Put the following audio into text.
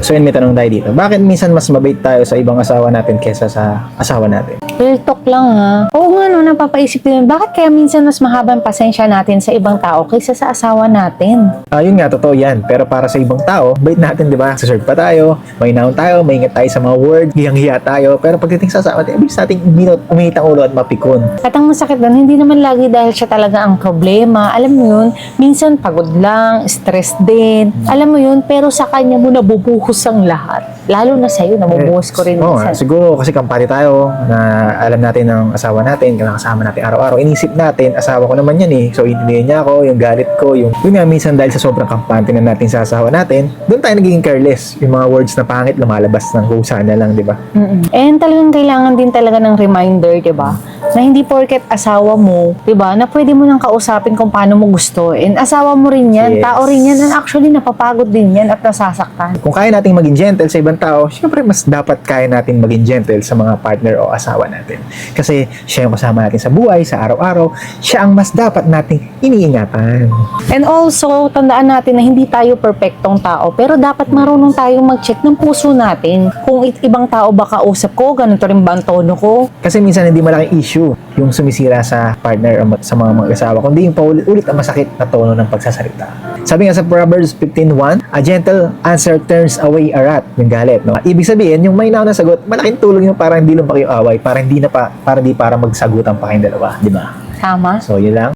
So yun, may tanong tayo dito. Bakit minsan mas mabait tayo sa ibang asawa natin kesa sa asawa natin? Real talk lang ha. Oo nga no, napapaisip din. Bakit kaya minsan mas mahabang pasensya natin sa ibang tao kaysa sa asawa natin? Yun nga, totoo yan. Pero para sa ibang tao, bait natin, di ba? Saserve pa tayo, may naon tayo, maingat tayo sa mga word, hiyang-hiya tayo. Pero pagdating sa asawa natin, ibig natin uminit ang ulo at mapikon. At ang masakit doon, hindi naman lagi dahil siya talaga ang problema. Alam mo yun, minsan pagod lang, stress din. Alam mo yun, pero sa kanya mo nabubuhos ang lahat. Lalo na sa'yo, nabubuhos ko rin Oo minsan. nga, siguro kasi kampante tayo na alam natin ng asawa natin, kasama natin araw-araw. Inisip natin, asawa ko naman yan eh. So, intindihan niya ako, yung galit ko, yun nga, minsan dahil sa sobrang kampante na natin sa asawa natin, doon tayo nagiging careless. Yung mga words na pangit, lumalabas ng kusa na lang, di ba? And talagang kailangan din talaga ng reminder, di ba? Na hindi porket asawa mo, di ba? Na pwede mo nang kausapin kung paano mo gusto. And asawa mo rin yan, Yes. tao rin yan. And actually, napapagod din yan at nasasaktan. Kung kaya nating maging gentle sa ibang tao, syempre mas dapat kaya nating maging gentle sa mga partner o asawa natin. Kasi siya yung kasama natin sa buhay, sa araw-araw, siya ang mas dapat nating iniingatan. And also, tandaan natin na hindi tayo perfectong tao, pero dapat marunong tayong mag-check ng puso natin. Kung ibang tao ba kausap ko, ganito rin ba ang tono ko? Kasi minsan hindi malaking issue yung sumisira sa partner o sa mga mag-asawa, kundi yung paulit-ulit ang masakit na tono ng pagsasalita. Sabi nga sa Proverbs 15:1, a gentle answer turns away a wrath, yung galit. No? Ibig sabihin, yung may na sagot, malaking tulong yung para hindi lumaki yung away, para hindi para magsagutan pa kayong dalawa, di ba? Tama? So, yun lang.